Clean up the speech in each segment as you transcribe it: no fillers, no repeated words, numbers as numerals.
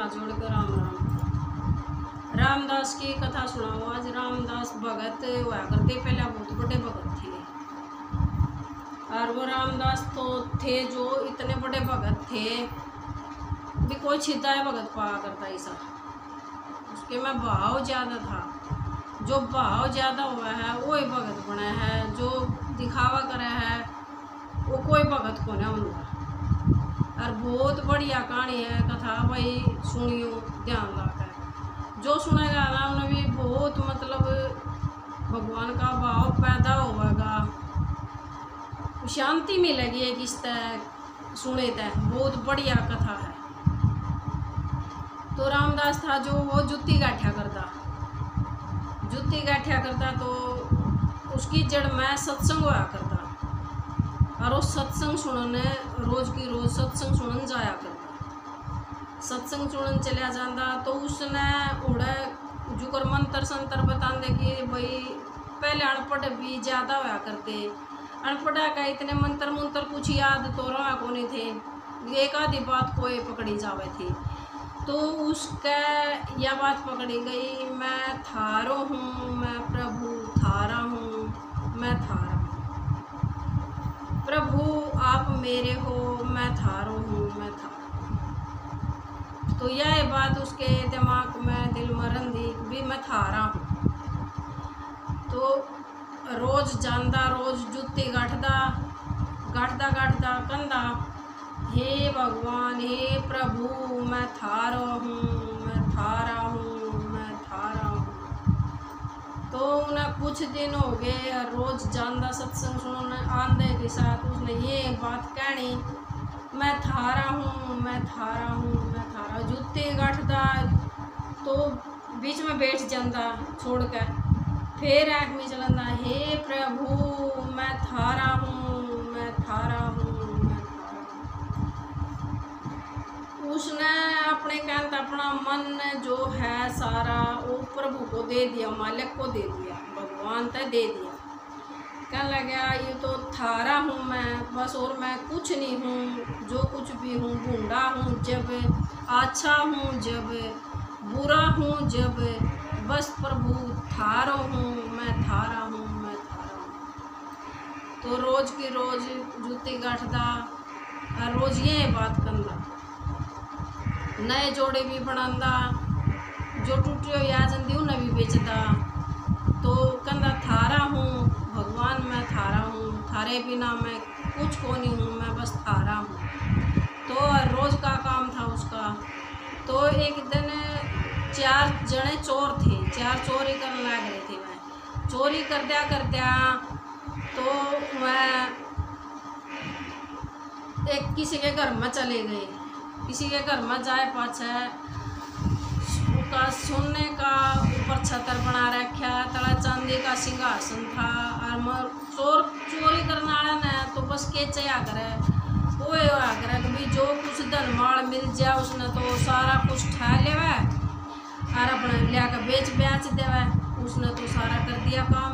हाथ जोड़कर राम राम। रामदास की कथा सुनाओ आज। रामदास भगत हुआ करते, पहले बहुत बड़े भगत थे। और वो रामदास तो थे जो इतने बड़े भगत थे भी कोई छिदा है भगत पाया करता ऐसा। उसके में भाव ज़्यादा था। जो भाव ज़्यादा हुआ है वही भगत बना है। जो दिखावा करे है वो कोई भगत को नहीं उनका। और बहुत बढ़िया कहानी है कथा भाई, सुनियो ध्यान लाकर। जो सुनेगा ना उन्हें भी बहुत मतलब भगवान का भाव पैदा होगा, शांति मिलेगी एक इस तरह सुने तय। बहुत बढ़िया कथा है। तो रामदास था जो वो जुत्ती गाठिया करता तो उसकी जड़ में सत्संग हुआ करता। और वो सत्संग सुनने रोज की रोज सत्संग सुनन जाया करता। सत्संग सुनन चलिया जाता तो उसने उड़े जुकर मंत्र संतर बता दे कि भाई पहले अनपढ़ भी ज़्यादा होया करते। अनपढ़ा का इतने मंत्र मुंत्र कुछ याद तो रहा को नहीं थे, एक आधी बात कोई पकड़ी जावे थी। तो उसका यह बात पकड़ी गई, मैं थारो हूँ, मैं प्रभु थारा हूँ, मैं थारा हूँ। प्रभु आप मेरे हो, मैं थारो हूँ, मैं थारा हूँ। तो यह बात उसके दिमाग में दिल में रंधी भी मैं थारा हूँ। तो रोज जानदा, रोज जुत्ती गाठदा कंधा, हे भगवान हे प्रभु मैं थारो हूँ, मैं थारा हूँ, मैं थारा हूँ। तो उन्हें कुछ दिन हो गए रोज जानदा सत्संग सुनने आंधे के साथ उसने ये बात कहनी, मैं थारा हूँ, मैं थारा हूँ, मैं थारा। जुत्ती गाठदा तो बीच में बैठ जाता छोड़ कर, फिर आँख में चलता, हे प्रभु मैं थारा हूँ, मैं थारा हूँ, मैं थारा हूँ। उसने अपने कहते अपना मन जो है सारा वो प्रभु को दे दिया, मालिक को दे दिया, भगवान तक दे दिया। कहने लगा ये तो थारा हूँ मैं बस, और मैं कुछ नहीं हूँ। जो कुछ भी हूँ बूढ़ा हूँ जब, अच्छा हूँ जब, बुरा हूँ जब, बस प्रभु थारो हूँ, मैं थारा हूँ, मैं थारा हूँ। तो रोज की रोज जूती गाठदा और रोज ये बात करना, नए जोड़े भी बनांदा, जो टूटियो या जंदी उन्हें भी बेचदा। तो कहता थारा हूँ भगवान, मैं थारा हूँ, थारे बिना मैं कुछ को नहीं हूँ, मैं बस थारा हूँ। तो रोज का काम था उसका। तो एक दिन 4 जने चोर थे, 4 चोरी करने लग रहे थे। मैं चोरी करद्या तो मैं एक किसी के घर में चले गए। किसी के घर में जाए पाछे उसका सोने का ऊपर छतर बना रखा, तला चांदी का सिंहासन था। और चोरी करने वाला ने तो बस के चया करे वो करे कि भाई जो कुछ धन माल मिल जाए उसने तो सारा कुछ ठा लेवे और अपने लिया के बेच देवे। उसने तो सारा कर दिया काम।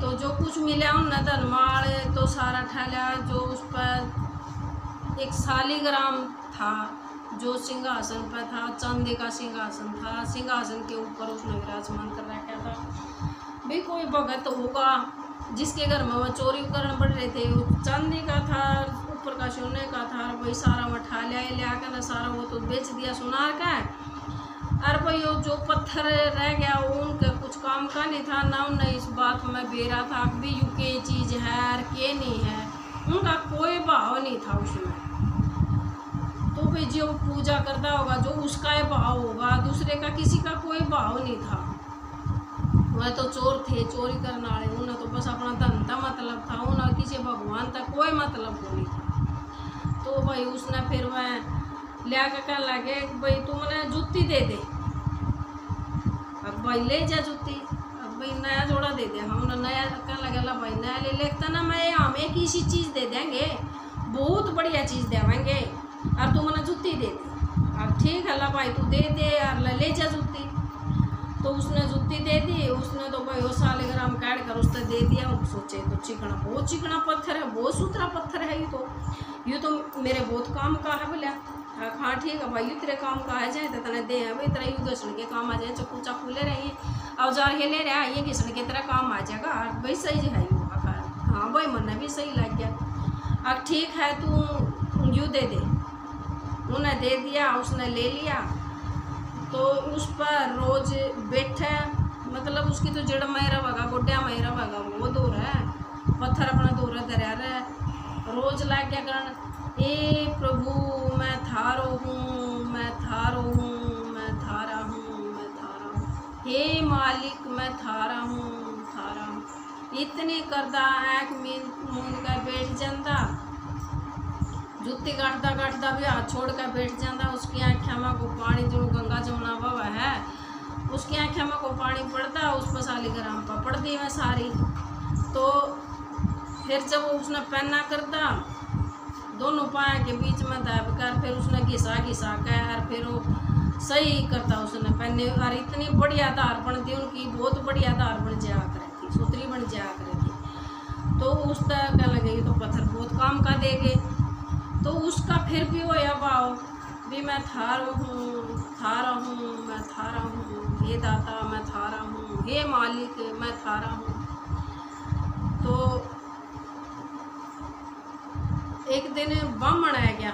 तो जो कुछ मिला उनने धन माल तो सारा ठा लिया। जो उस पर एक शालीग्राम था जो सिंहासन पर था, चांदी का सिंहासन था। सिंहासन के ऊपर उसने विराजमान कर रखा था। भी कोई भगत होगा जिसके घर में वह चोरी करने पड़ रहे थे, वो चांदी का था, ऊपर का सोने का था। वही सारा वह ठा लिया कर सारा वो तो बेच दिया सुनार का। और भाई वो जो पत्थर रह गया वो उनके कुछ काम का नहीं था ना। उन्हें इस बात में बेरा था कि यू के चीज़ है और के नहीं है, उनका कोई भाव नहीं था उसमें। तो भाई जो पूजा करता होगा जो उसका ही भाव होगा, दूसरे का किसी का कोई भाव नहीं था। वह तो चोर थे, चोरी करने वाले। उन्हें तो बस अपना धन का मतलब था, उन्हें किसी भगवान तक कोई मतलब को नहीं था। तो भाई उसने फिर वह लिया के कहने लगे भाई तू मैंने जूती दे दे। अब भाई ले जा जूती, अब भाई नया जोड़ा दे दे। हम नया कहने लगे ला भाई नया ले लेता ना, मैं हमें किसी चीज़ दे देंगे, बहुत बढ़िया चीज़ देवेंगे और तू मैंने जूती दे दे। अब ठीक है ला भाई तू दे दे और ले जा जूती। तो उसने जूती दे दी। उसने तो भाई वो शालीग्राम काट कर उसने दे दिया। सोचे तो चिकना, बहुत चिकना पत्थर है, बहुत सुथरा पत्थर है, ये तो मेरे बहुत काम का है बोलिया। हाँ ठीक है भाई, तेरे काम का है जाए तो तने दे है भाई, तेरा यू घिसण के काम आ जाए, चक्कू चाकू ले रहे हैं औजार ये ले रहा है, ये घिसण के तेरा काम आ जाएगा। भाई सही है यू आकार, हाँ भाई मन भी सही लग गया। अब ठीक है तू यू दे दे, उन्हें दे दिया, उसने ले लिया। तो उस पर रोज बैठे, मतलब उसकी तो जड़ मैरा होगा, गोड्या मैरा होगा, वो दूर है पत्थर अपना दूर धरा रहे, रोज लाग क्या करना, ए प्रभु मैं थारो हूँ, मैं थारो हूँ, मैं थारा हूँ, मैं थारा हूँ, हे मालिक मैं थारा हूँ, थारा हूँ। इतनी करदा एक मूंद का बैठ जाता, जुत्ती काटता काटता भी हाथ छोड़ कर बैठ जाता। उसकी आँखें में को पानी जो गंगा जमुना बाबा है, उसकी आँखें में को पानी पड़ता, उस पर सालीग्राम पर पड़ती है सारी। तो फिर जब उसने पहना करता, दोनों पाए के बीच में दब कर फिर उसने घिसा घिसा कर फिर वो सही करता उसने पहने। और इतनी बढ़िया धार बन थी उनकी, बहुत बढ़िया धार बन जाया करे थी, सूतरी बन जाया करे थी। तो उस तरह कह लगे तो पत्थर बहुत काम का देगे। तो उसका फिर भी होया भाव भी मैं थारा हूँ, थारा हूँ, मैं थारा हूँ, हे दाता मैं थारा हूँ, हे मालिक मैं थारा हूँ। तो एक दिन ब्राह्मण आ गया,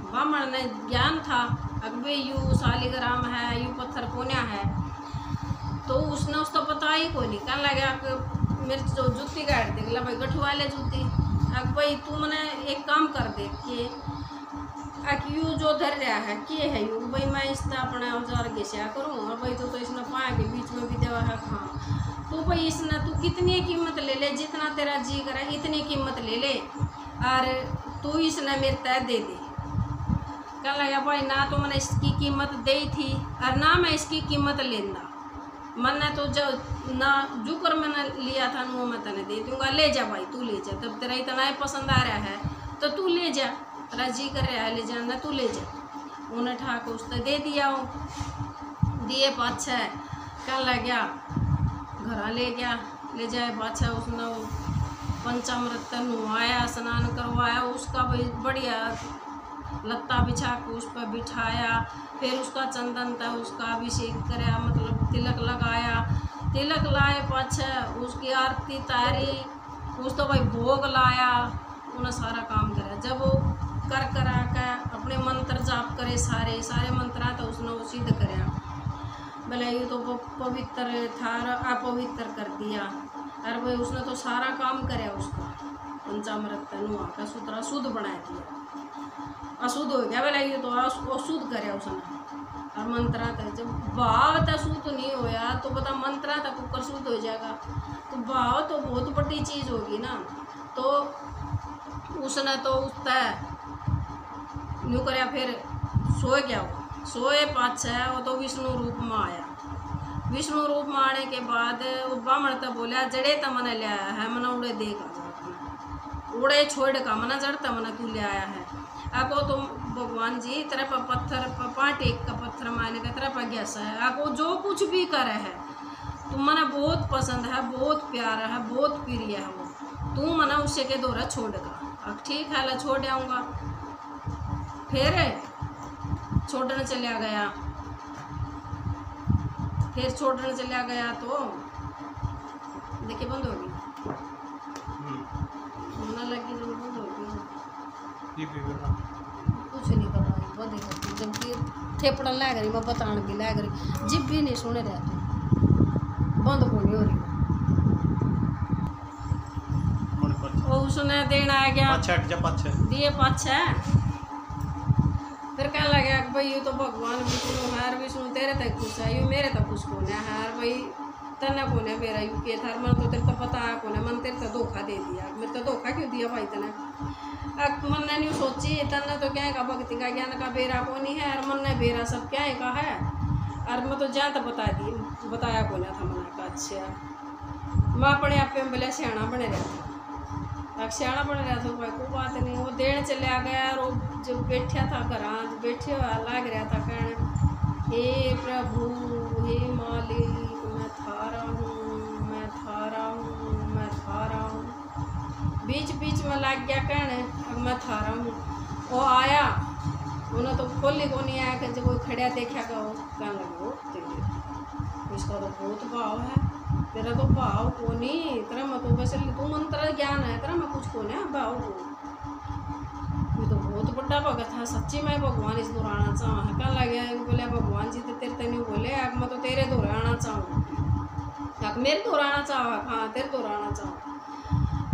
ब्राह्मण ने ज्ञान था अकबे यू सालीग्राम है, यू पत्थर कोन्या है। तो उसने उसका पता ही कोई नहीं, कहने लगा मेरे जो जूती काट दे भाई, गठुआ ले जूती। अब भाई तू मैंने एक काम कर दे कि यू जो धर रहा है कि है यू भाई, मैं इसने अपने औजार घिसा करूँ, और भाई तो इसने पाया के बीच में भी देवा है हाँ। तो भाई इसने तू कितनी कीमत ले ले, जितना तेरा जी करे इतनी कीमत ले ले, और तू इसने मेरे तय दे दे। कहने लगा भाई ना तो मैंने इसकी कीमत दी थी और ना मैं इसकी कीमत लेंदा, मैंने तो जब ना जो कर मैंने लिया था वो मैं तेने दे दूँगा, ले जा भाई तू ले जा, तब तेरा इतना ही पसंद आ रहा है तो तू ले जा, तेरा जी कर रहा है ले जाना तू ले जा। उन्हें ठाक उसने दे दिया, दिए पाछा कहने लगा घर ले गया, ले जाए पाछा उसने पंचामृत नहवाया, स्नान करवाया, उसका भाई बढ़िया लत्ता बिछा के उस पर बिठाया, फिर उसका चंदन था उसका अभिषेक कराया, मतलब तिलक लगाया, तिलक लाए पाछे उसकी आरती तारी, उस तो भाई भोग लाया, उन्हें सारा काम कराया। जब वो कर करा के अपने मंत्र जाप करे, सारे सारे मंत्र तो उसने वो सिद्ध कराया, भले ये तो पवित्र था अपवित्र कर दिया। अरे भाई उसने तो सारा काम कराया, उसका पंचामृत नुआ का सूत्रा शुद्ध बना दिया, अशुद्ध हो गया भले ये तो अशुद्ध कराया उसने। और मंत्रा तक जब भाव तक शुद्ध नहीं होया तो बता मंत्रा तक कुकर शुद्ध हो जाएगा, तो भाव तो बहुत बड़ी चीज़ होगी ना। तो उसने तो उसका यूँ कराया, फिर सो गया, वो सोए पाछे वो तो विष्णु रूप में आया। विष्णु रूप में आने के बाद वो ब्राह्मण तो बोला जड़े तो मैंने ले आया है, मैंने उड़े देखा, उड़े छोड़ का मैंने जड़ तो मैंने तू ले आया है। आको तुम भगवान जी तेरे पर पत्थर पाँच एक का पत्थर मारने का तेरे पर गैस है, आको जो कुछ भी करे है तुम मना बहुत पसंद है, बहुत प्यारा है, बहुत प्रिय है वो, तू मना उससे के दौरा छोड़ का। अब ठीक है ला छोड़ आऊँगा। फिर छोड़ने चला गया, फिर छोड़ने चला गया तो देखिए बंद हो गई, लगी जो बंद हो गई, कुछ नहीं करना बंद करती, जबकि ठेपड़ा ला करी मैं बताने भी ला करी, जिब भी नहीं सुने रहे तो बंद हो नहीं हो रही। उसने देना आ गया दिए पाछे, फिर कहने लगा कि भाई ये तो भगवान विष्णु है, विष्णु तेरे तक खुश है, यू मेरे तक खुश कौन है भाई, तना कौन है मेरा यू के था, मन तो तेरे तो पता है कौन है, मन तेरे तो धोखा दे दिया, मेरे तो धोखा क्यों दिया भाई तना। मन ने नहीं सोची तना तो क्या का भक्ति का ज्ञान का बेरा कौन है, और मन ने बेरा सब क्या का है, और मैं तो जहाँ तक बताया कौन था मना का। अच्छा मैं अपने आप में बोले सियाणा बने रहता, सियाणा बन रहा था भाई कोई बात नहीं, वो देने चले आ गया, और वो जब बैठा था घर बैठे हुआ लग रहा था कहने हे प्रभु हे मालिक मैं थारा हूँ, मैं थारा हूँ, मैं थारा हूँ, बीच बीच में लग गया कहने अब मैं थारा हूँ। वो आया उन्हें तो खोली को नहीं आया कि जो कोई खड़ा देखा का हो कहने लगे वो तेरे इसका तो बहुत भाव है, तेरा तो भाव को नहीं, तेरा मैं तो वैसे तू मंत्र ज्ञान है तेरा, मैं कुछ को नहीं भाव को, ये तो बहुत बड़ा भगत है सच्ची। मैं भगवान इस दूर आना चाहूँ है कहने लगे, बोले भगवान जी तो तेरे तेने बोले अब मैं तो तेरे दूर आना चाहूँ, अब मेरे दूर आना चाहो, हाँ तेरे दूर आना चाहो,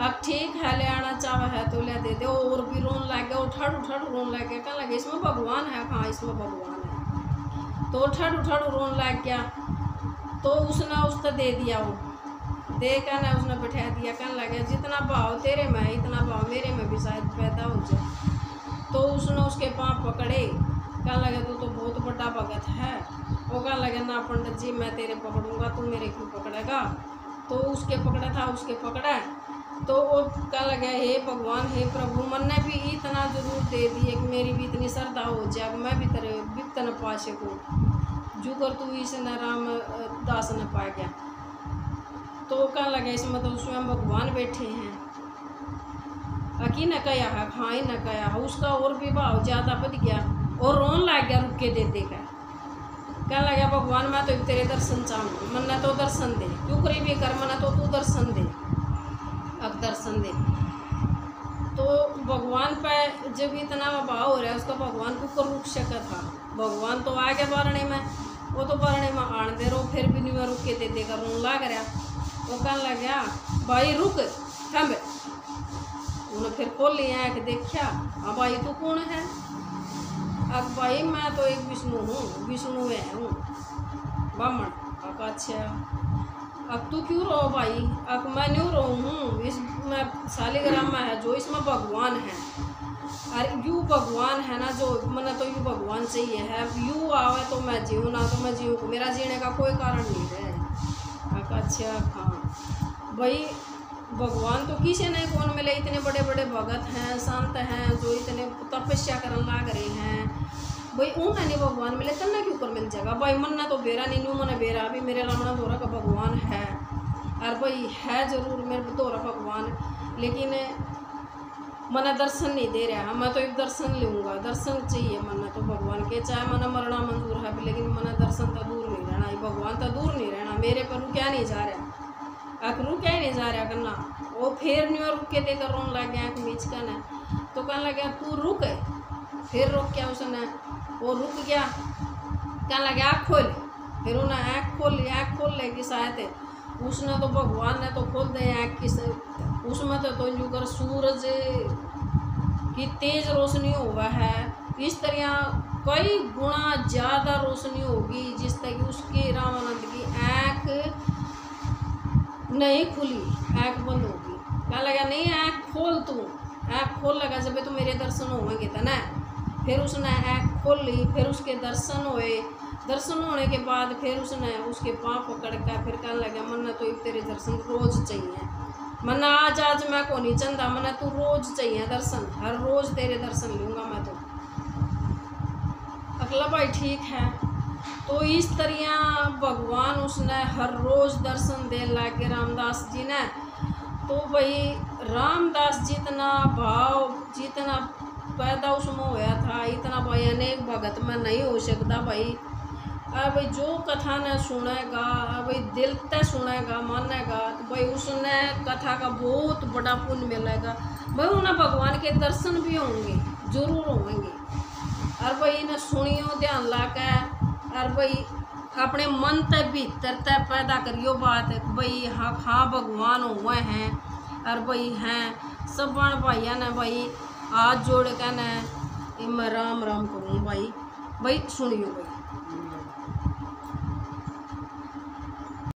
अब ठीक है ले आना चाहे है तो ले दे दे। और भी रोन लग गया, उठाड़ उठाड़ रोन लग गया, कहने लगे इसमें भगवान है, हाँ इसमें भगवान है, तो उठाड़ उठाड़ रोन लग गया। तो उसने उसको दे दिया, वो दे कहना उसने बैठा दिया, कहने लगे जितना भाव तेरे में है इतना भाव मेरे में भी शायद पैदा हो जाए। तो उसने उसके पाँव पकड़े, कहने लगे तू तो बहुत बड़ा भगत है। वो कहने लगे ना पंडित जी मैं तेरे पकड़ूंगा, तू मेरे क्यों पकड़ेगा। तो उसके पकड़ा था, उसके पकड़ा, तो वो कहने लगे हे भगवान हे प्रभु मन ने भी इतना जरूर दे दिए कि मेरी भी इतनी श्रद्धा हो जाए, मैं भी तेरे वित्तन पाशे को जू कर तू इस न राम दास न पा गया। तो कहने लगे इसमें तो स्वयं भगवान बैठे हैं, अकी न कया है, हाँ न कया है। उसका और भी भाव ज़्यादा बढ़ गया और रोन लग गया, रुक के दे देगा। कहने लगा भगवान मैं तो तेरे दर्शन चाहूँ, मन ने तो दर्शन दे, क्यों करी भी कर मन तो तू दर्शन दे, अब दर्शन दे। तो भगवान पे जब इतना भाव हो रहा है उसका भगवान को रुक सका था, भगवान तो आ गया बारणे में, वो तो बारणे में आन दे रहो, फिर भी नहीं रुक के दे देगा, रोन लग रहा। वो कहने लग गया भाई रुक थम, उन्हें फिर खोल लिया कि देखा हाँ भाई तू कौन है। अब भाई मैं तो एक विष्णु हूँ, विष्णु है हूँ ब्राह्मण। अब अच्छा अब तू क्यों रो भाई, अब मैं नहीं रो हूँ, इसमें शालिग्राम में है जो इसमें भगवान है, और यू भगवान है ना जो मैंने तो यू भगवान चाहिए है, यू आवे तो मैं जीऊँ ना तो मैं जीऊँ, मेरा जीने का कोई कारण नहीं है। अच्छा हाँ भाई भगवान तो किसी ने कौन मिले, इतने बड़े बड़े भगत हैं संत हैं जो इतने तपस्या करने लग रहे हैं भाई, उन्हें नहीं भगवान मिले तन्ना क्यों कर मिल जाएगा भाई। मन ना तो बेरा नहीं नू मैंने बेरा भी मेरे रामना दोरा का भगवान है, और भाई है जरूर मेरे दोरा भगवान, लेकिन मना दर्शन नहीं दे रहा। मैं तो एक दर्शन लूँगा, दर्शन चाहिए मना तो भगवान के, चाहे मना मरना मंजूर है लेकिन मना दर्शन तो दूर नहीं रहना, ये भगवान तो दूर नहीं रहना, मेरे पर रुक नहीं जा रहा, रुक क्या नहीं जा रहा करना। वो फिर नहीं रुक के देकर रोन लग गया आँख मीच कर न, तो कहने लगे तू रुक, फिर रुक क्या उसने, वो रुक गया, कहने लगे आँख खोल, फिर उन्हें आँख खोल ली, आँख खोल लेगी शायद उसने तो भगवान ने तो खोल दे आँख की, उसमें तो जो कर सूरज की तेज रोशनी हुआ है, इस तरह कई गुना ज़्यादा रोशनी होगी जिस तरह की उसकी रामानंद की आँख नहीं खुली, आँख बंद होगी। क्या लगा नहीं आँख खोल, तू आँख खोल लगा जब तो मेरे दर्शन होंगे था ना। फिर उसने आँख खोल ली, फिर उसके दर्शन हुए, दर्शन होने के बाद फिर उसने उसके पाँव पकड़ कर फिर कहने लगा मन्ना तो तेरे दर्शन रोज़ चाहिए, मन्ना आज मैं को नहीं चंदा, मन्ना तू रोज़ चाहिए दर्शन, हर रोज़ तेरे दर्शन लूँगा मैं तो। अगला भाई ठीक है। तो इस तरह भगवान उसने हर रोज़ दर्शन देने लगे रामदास जी ने। तो भाई रामदास जितना भाव जितना पैदा उसमें होया था इतना भाई अनेक भगत में नहीं हो सकता भाई। अब जो कथा ने सुनेगा, भाई दिल से सुनेगा मानेगा तो भाई उसने कथा का बहुत बड़ा पुण्य मिलेगा भाई, उन्हें भगवान के दर्शन भी होंगे जरूर होंगे। और भाई इन्हें सुनियो ध्यान ला के, और भाई अपने मन तक भीतर तक पैदा करियो बात भाई हाँ हाँ भगवान हुए हैं, और भाई हैं सब बन भाइया ने भाई हाथ जोड़ के न मैं राम राम करूँ भाई। भाई सुनियो भाई।